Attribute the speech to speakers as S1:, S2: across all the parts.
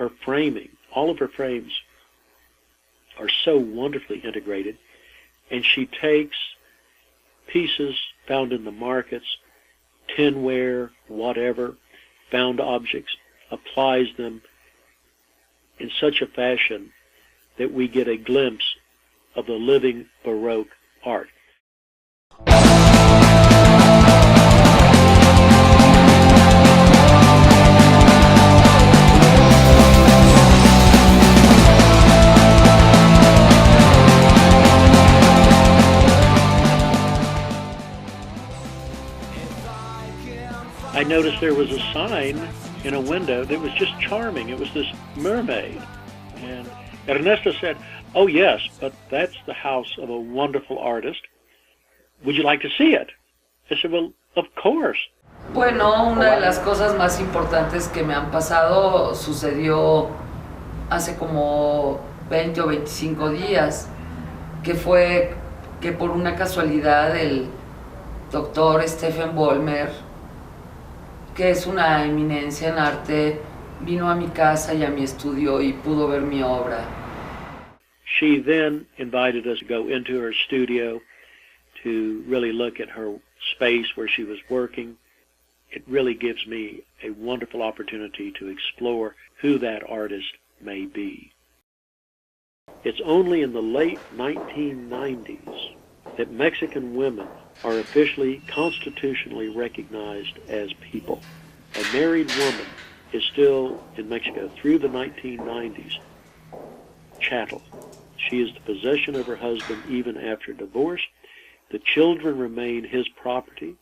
S1: her framing, all of her frames are so wonderfully integrated, and she takes pieces found in the markets, tinware, whatever, found objects, applies them in such a fashion that we get a glimpse of the living Baroque art. I noticed there was a sign in a window that was just charming. It was this mermaid. And Ernesto said, "Oh yes, but that's the house of a wonderful artist. Would you like to see it?" I said, "Well, of course."
S2: Bueno, una de las cosas más importantes que me han pasado sucedió hace como 20 o 25 días, que fue que por una casualidad el doctor Stephen Vollmer, que es una eminencia en arte, vino a mi casa y a mi estudio y pudo ver mi obra.
S1: She then invited us to go into her studio to really look at her space where she was working. It really gives me a wonderful opportunity to explore who that artist may be. It's only in the late 1990s that Mexican women are officially constitutionally recognized as people. A married woman is still, in Mexico, through the 1990s, chattel. She is the possession of her husband even after divorce. The children remain his property.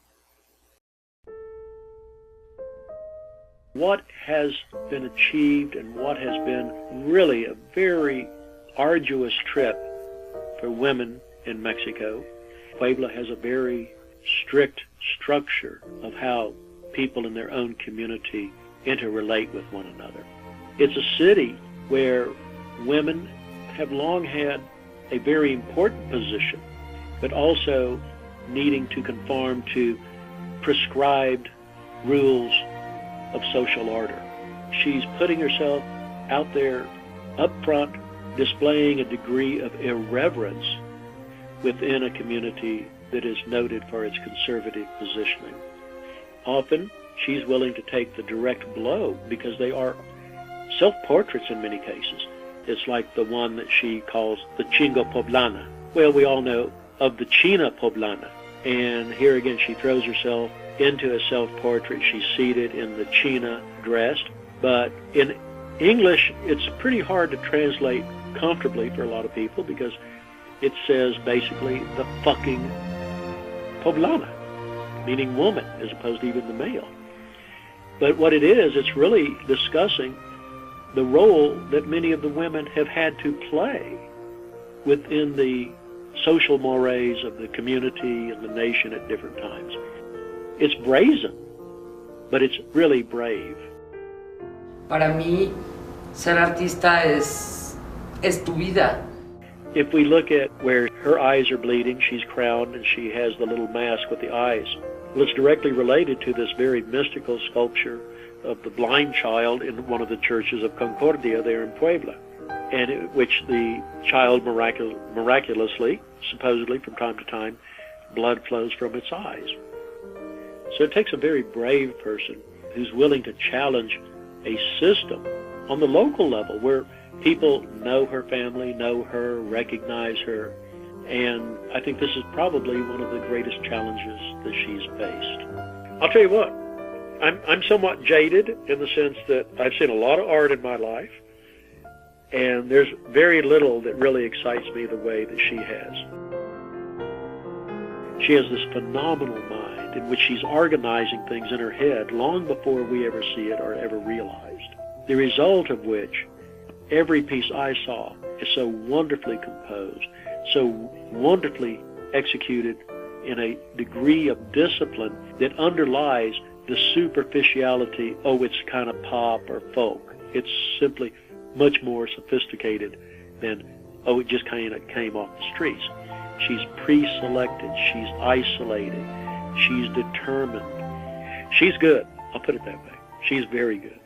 S1: What has been achieved and what has been really a very arduous trip for women in Mexico. Puebla has a very strict structure of how people in their own community interrelate with one another. It's a city where women have long had a very important position, but also needing to conform to prescribed rules of social order. She's putting herself out there up front, displaying a degree of irreverence within a community that is noted for its conservative positioning. Often, she's willing to take the direct blow because they are self-portraits in many cases. It's like the one that she calls the Chingo Poblana. Well, we all know of the China Poblana. And here again, she throws herself into a self-portrait. She's seated in the China dress. But in English, it's pretty hard to translate comfortably for a lot of people because it says basically the fucking Poblana, meaning woman, as opposed to even the male. But what it is, it's really discussing the role that many of the women have had to play within the social mores of the community and the nation at different times. It's brazen, but it's really brave.
S2: Para mí, ser artista es tu vida.
S1: If we look at where her eyes are bleeding, she's crowned and she has the little mask with the eyes. Well, it's directly related to this very mystical sculpture of the blind child in one of the churches of Concordia there in Puebla, and which the child miraculously, supposedly from time to time, blood flows from its eyes. So it takes a very brave person who's willing to challenge a system on the local level where people know her family, know her, recognize her, and I think this is probably one of the greatest challenges that she's faced. I'll tell you what, I'm somewhat jaded in the sense that I've seen a lot of art in my life, and there's very little that really excites me the way that she has. She has this phenomenal mind in which she's organizing things in her head long before we ever see it or ever realized. The result of which, every piece I saw is so wonderfully composed, so wonderfully executed in a degree of discipline that underlies the superficiality, oh, it's kind of pop or folk. It's simply much more sophisticated than, oh, it just kind of came off the streets. She's pre-selected, she's isolated, she's determined. She's good, I'll put it that way. She's very good.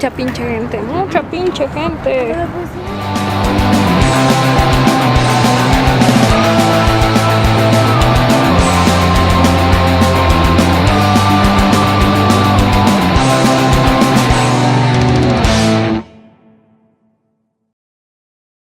S3: mucha pinche gente, mucha pinche gente.
S4: Pero pues sí,